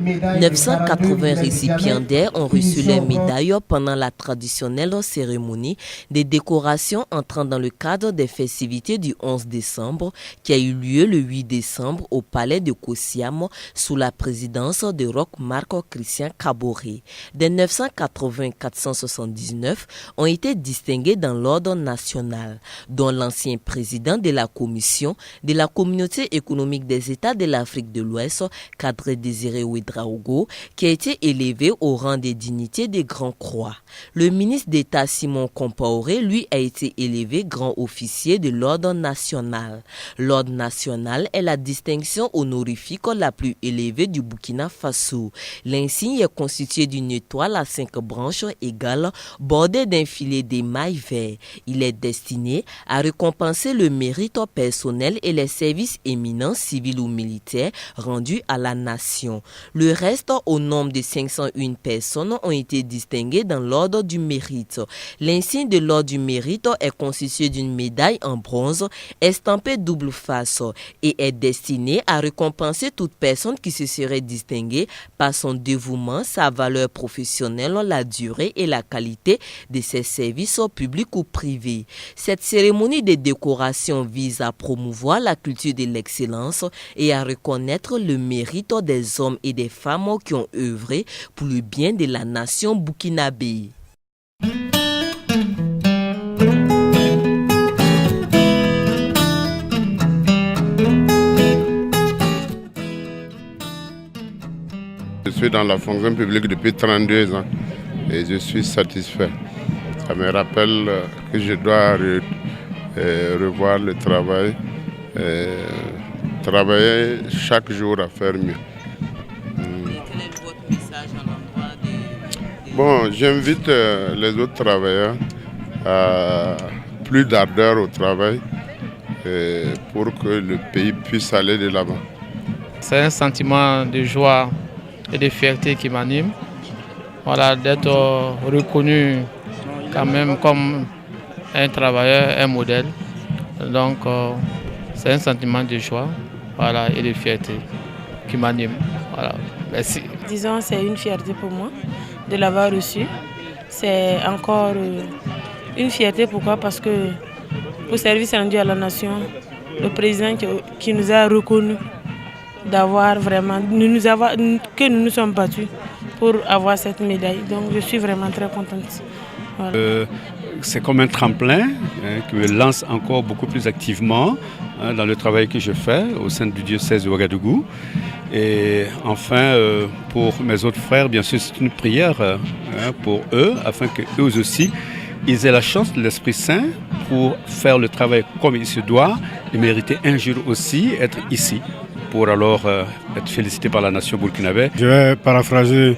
980 récipiendaires ont reçu les médailles pendant la traditionnelle cérémonie des décorations entrant dans le cadre des festivités du 11 décembre qui a eu lieu le 8 décembre au palais de Kosiam sous la présidence de Roch Marc Christian Kaboré. Des 980, 479 ont été distingués dans l'ordre national, dont l'ancien président de la commission de la communauté économique des États de l'Afrique de l'Ouest, Kadri Désiré Ouedraogo, qui a été élevé au rang des dignités des Grands Croix. Le ministre d'État Simon Compaoré, lui, a été élevé grand officier de l'ordre national. L'ordre national est la distinction honorifique la plus élevée du Burkina Faso. L'insigne est constitué d'une étoile à 5 branches égales bordée d'un filet d'émail vert. Il est destiné à récompenser le mérite personnel et les services éminents civils ou militaires rendus à la nation. Le reste, au nombre de 501 personnes, ont été distinguées dans l'ordre du mérite. L'insigne de l'ordre du mérite est constitué d'une médaille en bronze estampée double face et est destiné à récompenser toute personne qui se serait distinguée par son dévouement, sa valeur professionnelle, la durée et la qualité de ses services publics ou privés. Cette cérémonie de décoration vise à promouvoir la culture de l'excellence et à reconnaître le mérite des hommes et des femmes qui ont œuvré pour le bien de la nation burkinabé. Je suis dans la fonction publique depuis 32 ans et je suis satisfait. Ça me rappelle que je dois revoir le travail, travailler chaque jour à faire mieux. Quel est votre message à l'endroit des... Bon, j'invite les autres travailleurs à plus d'ardeur au travail pour que le pays puisse aller de l'avant. C'est un sentiment de joie et de fierté qui m'anime. Voilà, d'être reconnu quand même comme un travailleur, un modèle. Donc, c'est un sentiment de joie, voilà, et de fierté qui m'anime. Voilà, merci. Disons, c'est une fierté pour moi de l'avoir reçu. C'est encore une fierté, pourquoi? Parce que pour service rendu à la nation, le président qui nous a reconnus d'avoir vraiment, que nous nous sommes battus pour avoir cette médaille. Donc je suis vraiment très contente. Voilà. C'est comme un tremplin qui me lance encore beaucoup plus activement dans le travail que je fais au sein du diocèse de Ouagadougou. Et enfin, pour mes autres frères, bien sûr, c'est une prière pour eux, afin qu'eux aussi, ils aient la chance de l'Esprit Saint pour faire le travail comme il se doit et mériter un jour aussi être ici, pour alors être félicité par la nation burkinabé. Je vais paraphraser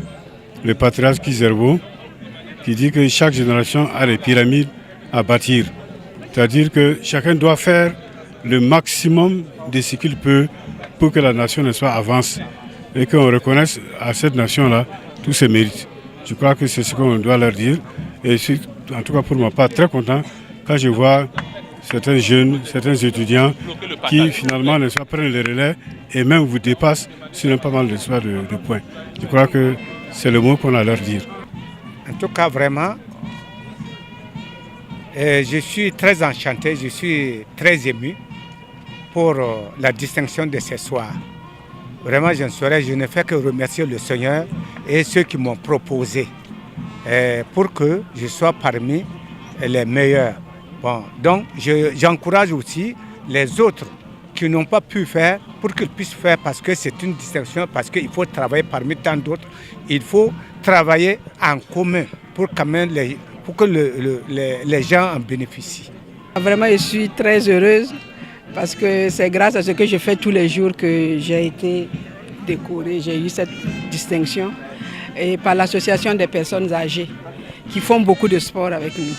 le patriarche Kizerbo qui dit que chaque génération a des pyramides à bâtir. C'est-à-dire que chacun doit faire le maximum de ce qu'il peut pour que la nation ne soit avance et qu'on reconnaisse à cette nation-là tous ses mérites. Je crois que c'est ce qu'on doit leur dire et je suis en tout cas pour ma part très content quand je vois certains jeunes, certains étudiants qui finalement prennent le relais et même vous dépassent sur pas mal de points. Je crois que c'est le mot qu'on a à leur dire. En tout cas, vraiment, je suis très enchanté, je suis très ému pour la distinction de ce soir. Vraiment, je ne fais que remercier le Seigneur et ceux qui m'ont proposé pour que je sois parmi les meilleurs. Bon, donc, j'encourage aussi les autres qui n'ont pas pu faire pour qu'ils puissent faire parce que c'est une distinction, parce qu'il faut travailler parmi tant d'autres. Il faut travailler en commun pour, quand même pour que les gens en bénéficient. Vraiment, je suis très heureuse parce que c'est grâce à ce que je fais tous les jours que j'ai été décorée, j'ai eu cette distinction et par l'association des personnes âgées qui font beaucoup de sport avec nous.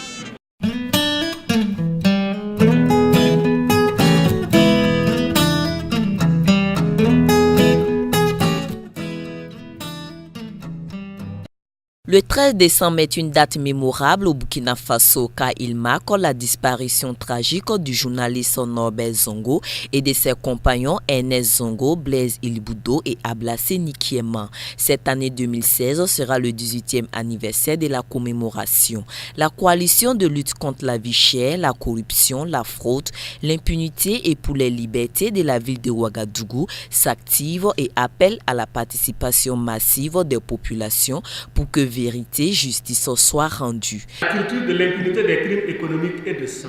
Le 13 décembre est une date mémorable au Burkina Faso car il marque la disparition tragique du journaliste Norbert Zongo et de ses compagnons Ernest Zongo, Blaise Ilboudo et Ablassé Nikiema. Cette année 2016 sera le 18e anniversaire de la commémoration. La coalition de lutte contre la vie chère, la corruption, la fraude, l'impunité et pour les libertés de la ville de Ouagadougou s'active et appelle à la participation massive des populations pour que vérité, justice soit rendue. La culture de l'impunité des crimes économiques et de sang.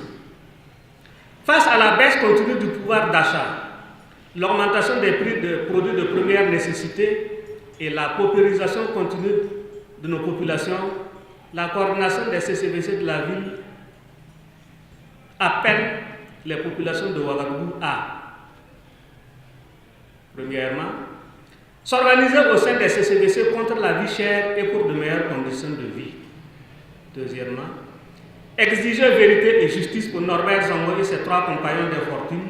Face à la baisse continue du pouvoir d'achat, l'augmentation des prix de produits de première nécessité et la paupérisation continue de nos populations, la coordination des CCVC de la ville appelle les populations de Ouagadougou à, premièrement, s'organiser au sein des CCVC contre la vie chère et pour de meilleures conditions de vie. Deuxièmement, exiger vérité et justice pour Norbert Zongo et ses 3 compagnons d'infortune,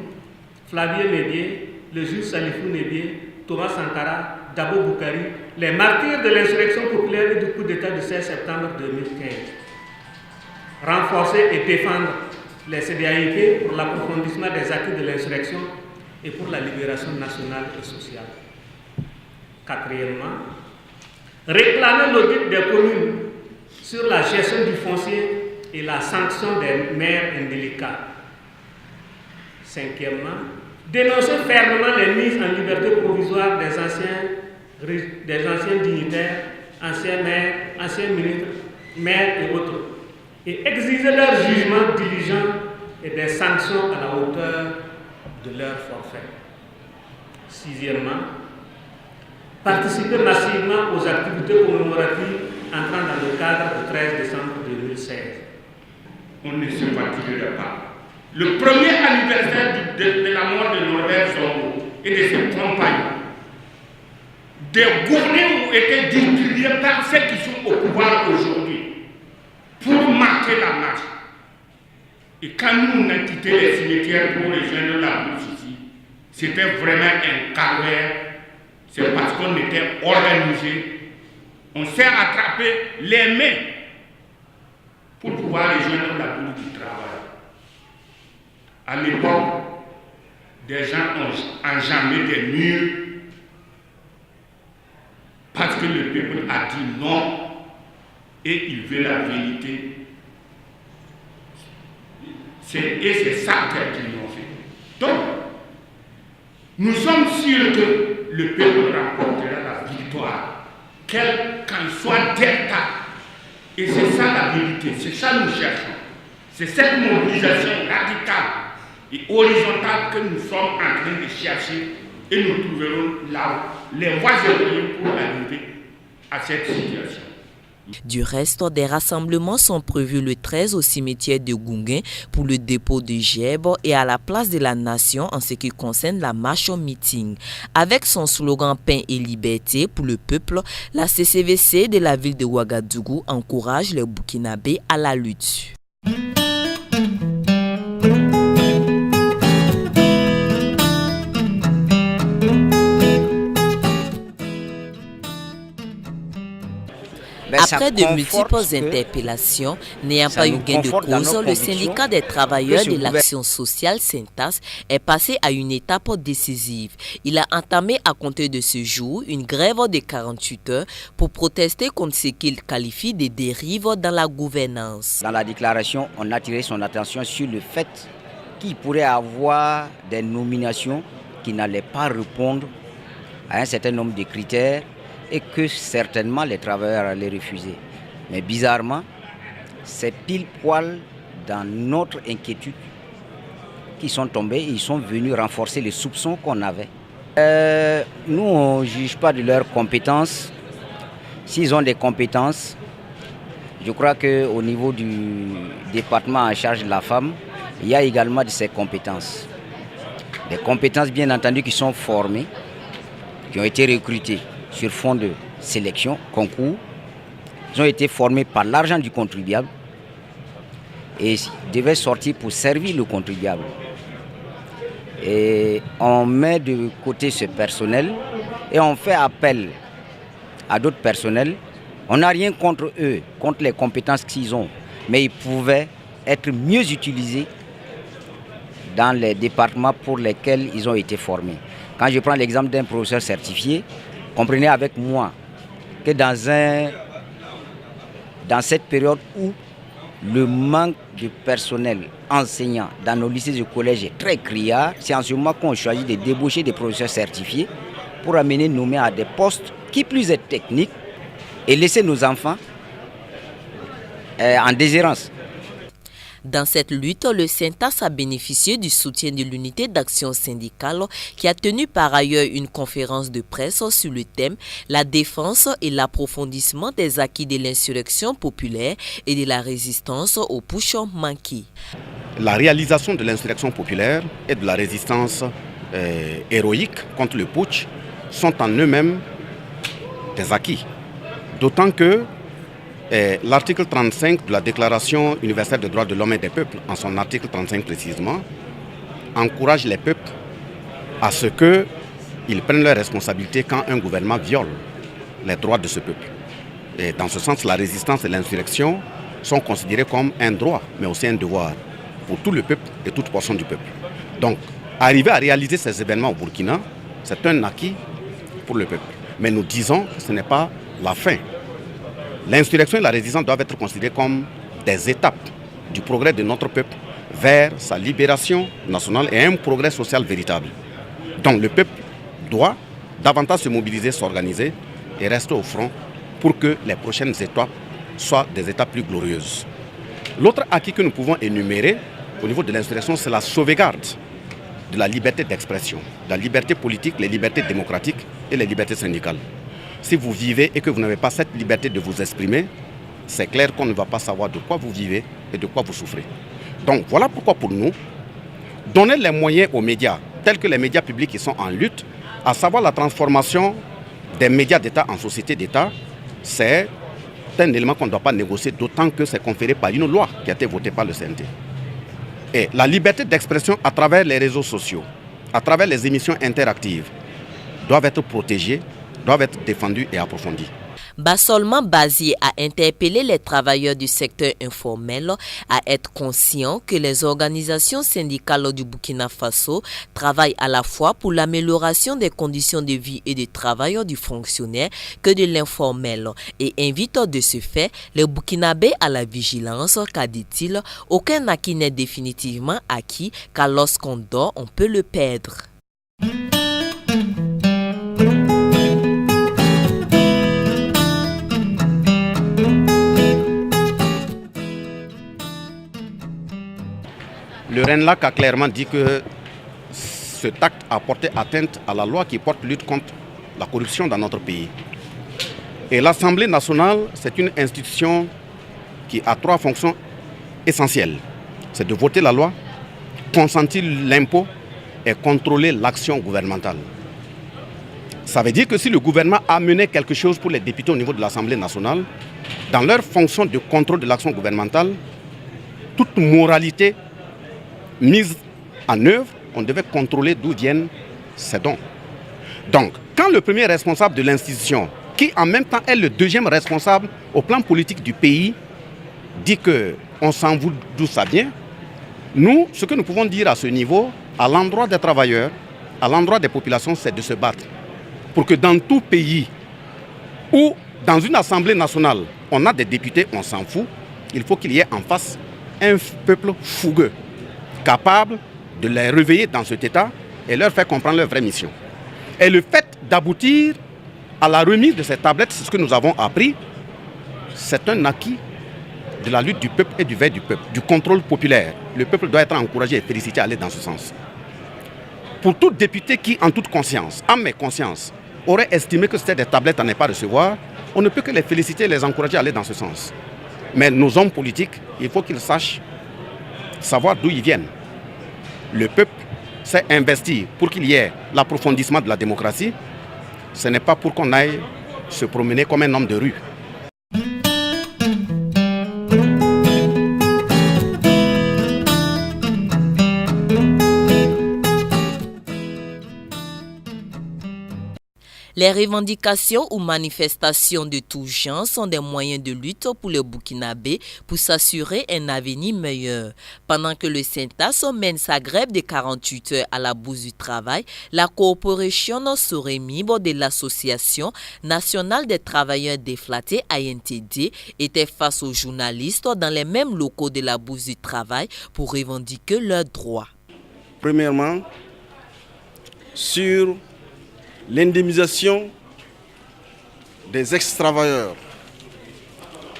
Flavien Nébié, le juge Salifou Nébié, Thomas Sankara, Dabo Boukari, les martyrs de l'insurrection populaire et du coup d'État du 16 septembre 2015. Renforcer et défendre les CDAIP pour l'approfondissement des acquis de l'insurrection et pour la libération nationale et sociale. Quatrièmement, réclamer l'audit des communes sur la gestion du foncier et la sanction des maires indélicats. Cinquièmement, dénoncer fermement les mises en liberté provisoire des anciens dignitaires, anciens maires, anciens ministres, maires et autres, et exiger leur jugement diligent et des sanctions à la hauteur de leur forfait. Sixièmement, participer massivement aux activités commémoratives entrant dans le cadre du 13 décembre 2016. On ne se fatiguera pas. Le premier anniversaire de la mort de Norbert Zongo et de ses compagnons, des gourmets ont été distribués par ceux qui sont au pouvoir aujourd'hui pour marquer la marche. Et quand nous on a quitté les cimetières pour rejoindre la bourse ici, c'était vraiment un calvaire. C'est parce qu'on était organisé. On s'est attrapé les mains pour pouvoir rejoindre la boule du travail. À l'époque, des gens ont enjambé des murs parce que le peuple a dit non et il veut la vérité. Et c'est ça qu'ils ont fait. Donc, nous sommes sûrs que le peuple remportera la victoire, quel qu'en soit Delta. Et c'est ça la vérité, c'est ça que nous cherchons. C'est cette mobilisation radicale et horizontale que nous sommes en train de chercher et nous trouverons là les voies pour arriver à cette situation. Du reste, des rassemblements sont prévus le 13 au cimetière de Gounguin pour le dépôt de gerbes et à la place de la Nation en ce qui concerne la marche au meeting. Avec son slogan « Paix et liberté pour le peuple », la CCVC de la ville de Ouagadougou encourage les Burkinabés à la lutte. Après de multiples interpellations, n'ayant pas eu gain de cause, le syndicat des travailleurs de l'action sociale Syntas est passé à une étape décisive. Il a entamé à compter de ce jour une grève de 48 heures pour protester contre ce qu'il qualifie de dérives dans la gouvernance. Dans la déclaration, on a attiré son attention sur le fait qu'il pourrait avoir des nominations qui n'allaient pas répondre à un certain nombre de critères et que certainement les travailleurs allaient refuser. Mais bizarrement, c'est pile poil dans notre inquiétude qu'ils sont tombés et ils sont venus renforcer les soupçons qu'on avait. Nous, on ne juge pas de leurs compétences. S'ils ont des compétences, je crois qu'au niveau du département en charge de la femme, il y a également de ces compétences. Des compétences bien entendu qui sont formées, qui ont été recrutées sur fond de sélection, concours. Ils ont été formés par l'argent du contribuable et devaient sortir pour servir le contribuable. Et on met de côté ce personnel et on fait appel à d'autres personnels On n'a rien contre eux, contre les compétences qu'ils ont, mais ils pouvaient être mieux utilisés dans les départements pour lesquels ils ont été formés. Quand je prends l'exemple d'un professeur certifié, comprenez avec moi que dans cette période où le manque de personnel enseignant dans nos lycées et collèges est très criard, c'est en ce moment qu'on choisit de débaucher des professeurs certifiés pour amener nommer à des postes qui plus est techniques et laisser nos enfants en déshérence. Dans cette lutte, le Syntas a bénéficié du soutien de l'unité d'action syndicale qui a tenu par ailleurs une conférence de presse sur le thème « La défense et l'approfondissement des acquis de l'insurrection populaire et de la résistance au putsch manqué ». La réalisation de l'insurrection populaire et de la résistance héroïque contre le putsch sont en eux-mêmes des acquis. D'autant que l'article 35 de la Déclaration universelle des droits de l'homme et des peuples, en son article 35 précisément, encourage les peuples à ce qu'ils prennent leurs responsabilités quand un gouvernement viole les droits de ce peuple. Et dans ce sens, la résistance et l'insurrection sont considérées comme un droit, mais aussi un devoir pour tout le peuple et toute portion du peuple. Donc, arriver à réaliser ces événements au Burkina, c'est un acquis pour le peuple. Mais nous disons que ce n'est pas la fin. L'insurrection et la résistance doivent être considérées comme des étapes du progrès de notre peuple vers sa libération nationale et un progrès social véritable. Donc le peuple doit davantage se mobiliser, s'organiser et rester au front pour que les prochaines étapes soient des étapes plus glorieuses. L'autre acquis que nous pouvons énumérer au niveau de l'insurrection, c'est la sauvegarde de la liberté d'expression, la liberté politique, les libertés démocratiques et les libertés syndicales. Si vous vivez et que vous n'avez pas cette liberté de vous exprimer, c'est clair qu'on ne va pas savoir de quoi vous vivez et de quoi vous souffrez. Donc voilà pourquoi pour nous, donner les moyens aux médias, tels que les médias publics qui sont en lutte, à savoir la transformation des médias d'État en société d'État, c'est un élément qu'on ne doit pas négocier, d'autant que c'est conféré par une loi qui a été votée par le CNT. Et la liberté d'expression à travers les réseaux sociaux, à travers les émissions interactives, doivent être protégées, doivent être défendus et approfondis. Bassolement Bazier a interpellé les travailleurs du secteur informel à être conscients que les organisations syndicales du Burkina Faso travaillent à la fois pour l'amélioration des conditions de vie et de travail du fonctionnaire que de l'informel et invite de ce fait les Burkinabés à la vigilance car, dit-il, aucun acquis n'est définitivement acquis car lorsqu'on dort, on peut le perdre. Le RENLAC a clairement dit que cet acte a porté atteinte à la loi qui porte lutte contre la corruption dans notre pays. Et l'Assemblée nationale, c'est une institution qui a trois fonctions essentielles. C'est de voter la loi, consentir l'impôt et contrôler l'action gouvernementale. Ça veut dire que si le gouvernement a mené quelque chose pour les députés au niveau de l'Assemblée nationale, dans leur fonction de contrôle de l'action gouvernementale, toute moralité mise en œuvre, on devait contrôler d'où viennent ces dons. Donc, quand le premier responsable de l'institution, qui en même temps est le deuxième responsable au plan politique du pays, dit qu'on s'en fout d'où ça vient, nous, ce que nous pouvons dire à ce niveau, à l'endroit des travailleurs, à l'endroit des populations, c'est de se battre. Pour que dans tout pays où, dans une assemblée nationale, on a des députés, on s'en fout, il faut qu'il y ait en face un peuple fougueux, capable de les réveiller dans cet état et leur faire comprendre leur vraie mission. Et le fait d'aboutir à la remise de ces tablettes, c'est ce que nous avons appris, c'est un acquis de la lutte du peuple et du veille du peuple, du contrôle populaire. Le peuple doit être encouragé et félicité à aller dans ce sens. Pour tout député qui, en toute conscience, âme et conscience, aurait estimé que c'était des tablettes à ne pas recevoir, on ne peut que les féliciter et les encourager à aller dans ce sens. Mais nos hommes politiques, il faut qu'ils sachent savoir d'où ils viennent. Le peuple s'est investi pour qu'il y ait l'approfondissement de la démocratie. Ce n'est pas pour qu'on aille se promener comme un homme de rue. Les revendications ou manifestations de tout genre sont des moyens de lutte pour le Burkinabé pour s'assurer un avenir meilleur. Pendant que le Syntas mène sa grève de 48 heures à la Bourse du Travail, la coopération Soremib de l'Association nationale des travailleurs déflatés ANTD était face aux journalistes dans les mêmes locaux de la Bourse du Travail pour revendiquer leurs droits. Premièrement, sur l'indemnisation des ex-travailleurs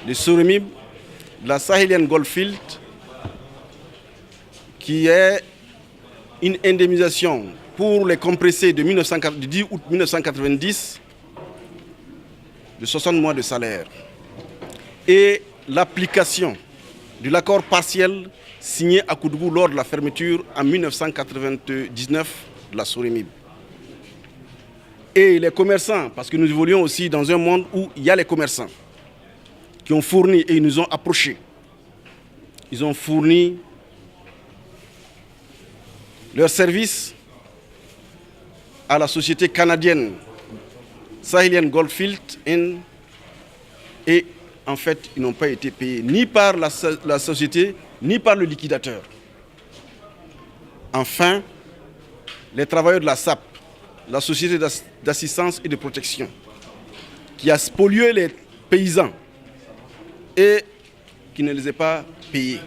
de Soremib, de la Sahelian Goldfield, qui est une indemnisation pour les compressés de 10 août 1990 de 60 mois de salaire et l'application de l'accord partiel signé à Koudougou lors de la fermeture en 1999 de la Soremib. Et les commerçants, parce que nous évoluons aussi dans un monde où il y a les commerçants qui ont fourni et ils nous ont approchés. Ils ont fourni leurs services à la société canadienne Sahelian Goldfield et en fait, ils n'ont pas été payés ni par la société, ni par le liquidateur. Enfin, les travailleurs de la SAP, la société d'assistance et de protection, qui a spolié les paysans et qui ne les a pas payés.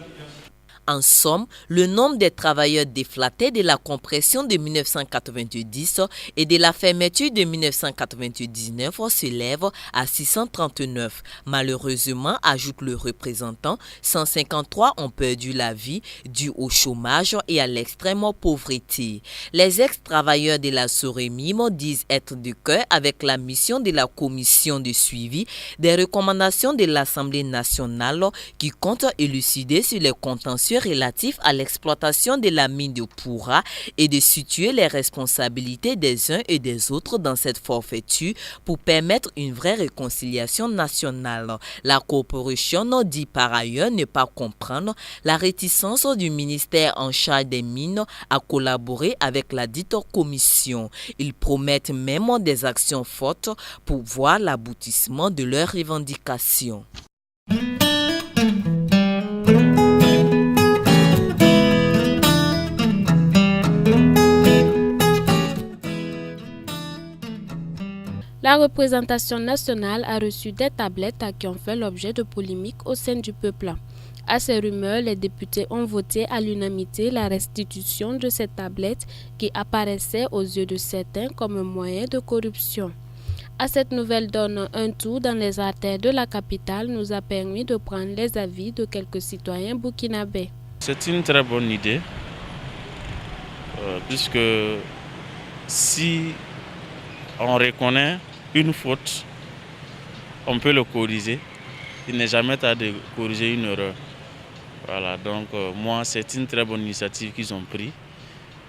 En somme, le nombre des travailleurs déflatés de la compression de 1990 et de la fermeture de 1999 s'élève à 639. Malheureusement, ajoute le représentant, 153 ont perdu la vie dû au chômage et à l'extrême pauvreté. Les ex-travailleurs de la Soremib disent être de cœur avec la mission de la commission de suivi des recommandations de l'Assemblée nationale qui compte élucider sur les contentieux relatifs à l'exploitation de la mine de Poura et de situer les responsabilités des uns et des autres dans cette forfaiture pour permettre une vraie réconciliation nationale. La coopération dit par ailleurs ne pas comprendre la réticence du ministère en charge des mines à collaborer avec la dite commission. Ils promettent même des actions fortes pour voir l'aboutissement de leurs revendications. La représentation nationale a reçu des tablettes qui ont fait l'objet de polémiques au sein du peuple. À ces rumeurs, les députés ont voté à l'unanimité la restitution de ces tablettes qui apparaissaient aux yeux de certains comme un moyen de corruption. À cette nouvelle donne, un tour dans les artères de la capitale nous a permis de prendre les avis de quelques citoyens burkinabés. C'est une très bonne idée, puisque si on reconnaît une faute, on peut le corriger. Il n'est jamais tard de corriger une erreur. Voilà, donc moi, c'est une très bonne initiative qu'ils ont prise.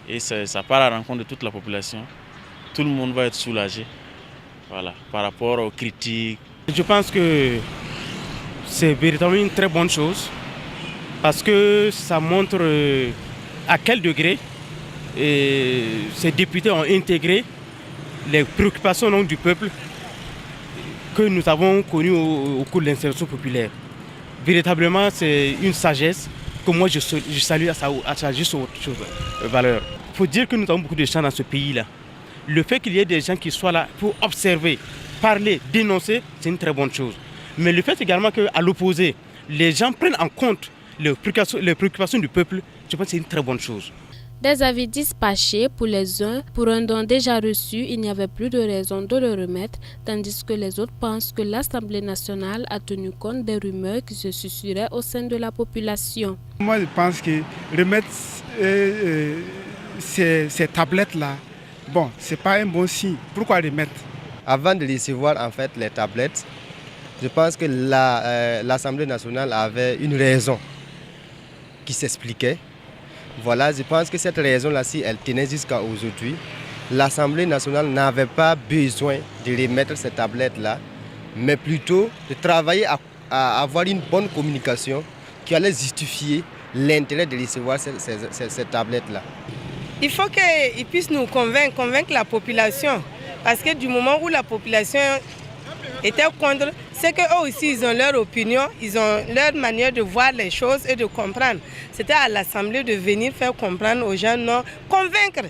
Et ça part à la rencontre de toute la population. Tout le monde va être soulagé, voilà, par rapport aux critiques. Je pense que c'est véritablement une très bonne chose parce que ça montre à quel degré ces députés ont intégré les préoccupations du peuple que nous avons connues au cours de l'insurrection populaire. Véritablement, c'est une sagesse que moi je salue à sa juste valeur. Il faut dire que nous avons beaucoup de gens dans ce pays-là. Le fait qu'il y ait des gens qui soient là pour observer, parler, dénoncer, c'est une très bonne chose. Mais le fait également qu'à l'opposé, les gens prennent en compte les préoccupations du peuple, je pense que c'est une très bonne chose. Des avis dispatchés pour les uns, pour un don déjà reçu, il n'y avait plus de raison de le remettre, tandis que les autres pensent que l'Assemblée nationale a tenu compte des rumeurs qui se susurraient au sein de la population. Moi, je pense que remettre ces tablettes-là, bon, ce n'est pas un bon signe. Pourquoi remettre? Avant de recevoir en fait les tablettes, je pense que l'Assemblée nationale avait une raison qui s'expliquait. Voilà, je pense que cette raison-là, si elle tenait jusqu'à aujourd'hui, l'Assemblée nationale n'avait pas besoin de remettre ces tablettes-là, mais plutôt de travailler à avoir une bonne communication qui allait justifier l'intérêt de recevoir ces tablettes-là. Il faut qu'ils puissent nous convaincre la population. Parce que du moment où la population était contre, c'est qu'eux aussi, ils ont leur opinion, ils ont leur manière de voir les choses et de comprendre. C'était à l'Assemblée de venir faire comprendre aux gens, non, convaincre.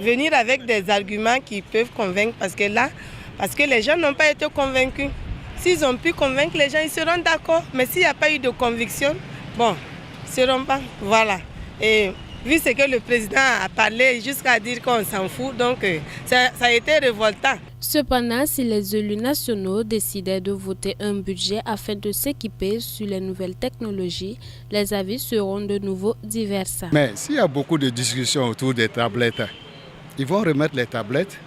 Venir avec des arguments qui peuvent convaincre, parce que les gens n'ont pas été convaincus. S'ils ont pu convaincre les gens, ils seront d'accord. Mais s'il n'y a pas eu de conviction, bon, ils ne seront pas. Voilà. Et vu ce que le président a parlé jusqu'à dire qu'on s'en fout, donc ça a été révoltant. Cependant, si les élus nationaux décidaient de voter un budget afin de s'équiper sur les nouvelles technologies, les avis seront de nouveau divers. Mais s'il y a beaucoup de discussions autour des tablettes, ils vont remettre les tablettes.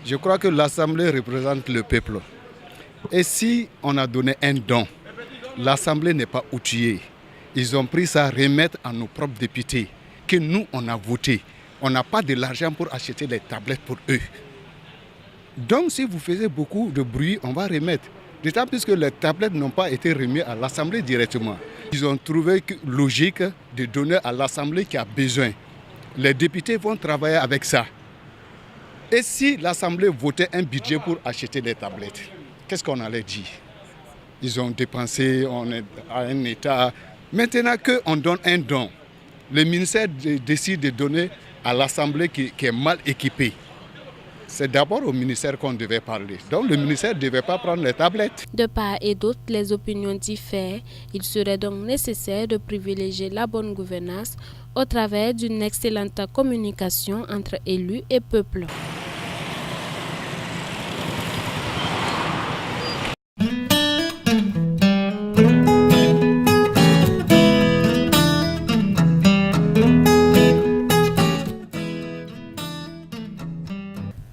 Je crois que l'Assemblée représente le peuple. Et si on a donné un don, l'Assemblée n'est pas outillée. Ils ont pris ça à remettre à nos propres députés, que nous, on a voté. On n'a pas de l'argent pour acheter les tablettes pour eux. Donc, si vous faisiez beaucoup de bruit, on va remettre. D'autant plus que les tablettes n'ont pas été remises à l'Assemblée directement. Ils ont trouvé logique de donner à l'Assemblée qui a besoin. Les députés vont travailler avec ça. Et si l'Assemblée votait un budget pour acheter des tablettes, qu'est-ce qu'on allait dire? Ils ont dépensé, on est à un état. Maintenant qu'on donne un don, le ministère décide de donner à l'Assemblée qui est mal équipée. C'est d'abord au ministère qu'on devait parler. Donc le ministère ne devait pas prendre les tablettes. De part et d'autre, les opinions diffèrent. Il serait donc nécessaire de privilégier la bonne gouvernance au travers d'une excellente communication entre élus et peuple.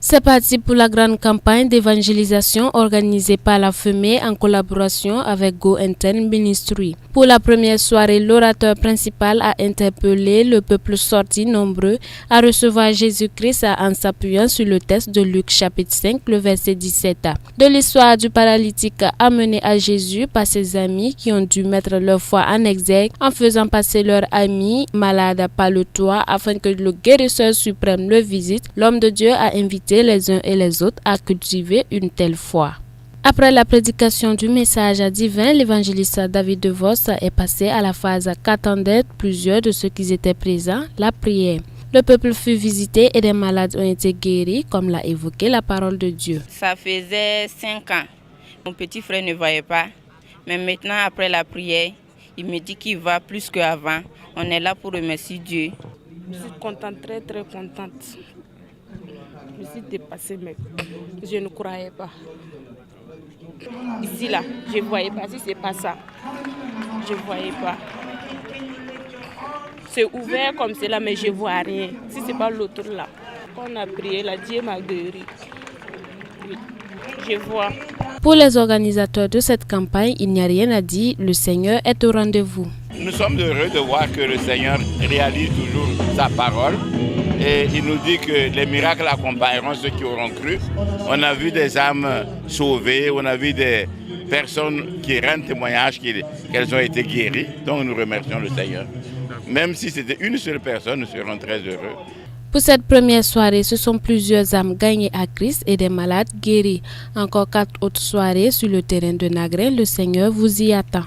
C'est parti pour la grande campagne d'évangélisation organisée par la FEME en collaboration avec Go Intern Ministry. Pour la première soirée, l'orateur principal a interpellé le peuple sorti nombreux à recevoir Jésus-Christ en s'appuyant sur le texte de Luc chapitre 5, le verset 17. De l'histoire du paralytique amené à Jésus par ses amis qui ont dû mettre leur foi en exergue en faisant passer leur ami malade par le toit afin que le guérisseur suprême le visite, l'homme de Dieu a invité les uns et les autres à cultiver une telle foi. Après la prédication du message divin, l'évangéliste David DeVos est passé à la phase qu'attendaient plusieurs de ceux qui étaient présents, la prière. Le peuple fut visité et des malades ont été guéris, comme l'a évoqué la parole de Dieu. Ça faisait 5 ans. Mon petit frère ne voyait pas, mais maintenant après la prière, il me dit qu'il va plus qu'avant. On est là pour remercier Dieu. Je suis contente, très très contente. Je me suis dépassée, mais je ne croyais pas. Ici, là, je ne voyais pas. Si ce n'est pas ça, je ne voyais pas. C'est ouvert comme cela, mais je ne vois rien. Si ce n'est pas l'autre là. Quand on a prié, là, Dieu m'a guéri. Oui, je vois. Pour les organisateurs de cette campagne, il n'y a rien à dire. Le Seigneur est au rendez-vous. Nous sommes heureux de voir que le Seigneur réalise toujours sa parole. Et il nous dit que les miracles accompagneront ceux qui auront cru. On a vu des âmes sauvées, on a vu des personnes qui rendent témoignage qu'elles ont été guéries. Donc nous remercions le Seigneur. Même si c'était une seule personne, nous serons très heureux. Pour cette première soirée, ce sont plusieurs âmes gagnées à Christ et des malades guéris. Encore 4 autres soirées sur le terrain de Nagré. Le Seigneur vous y attend.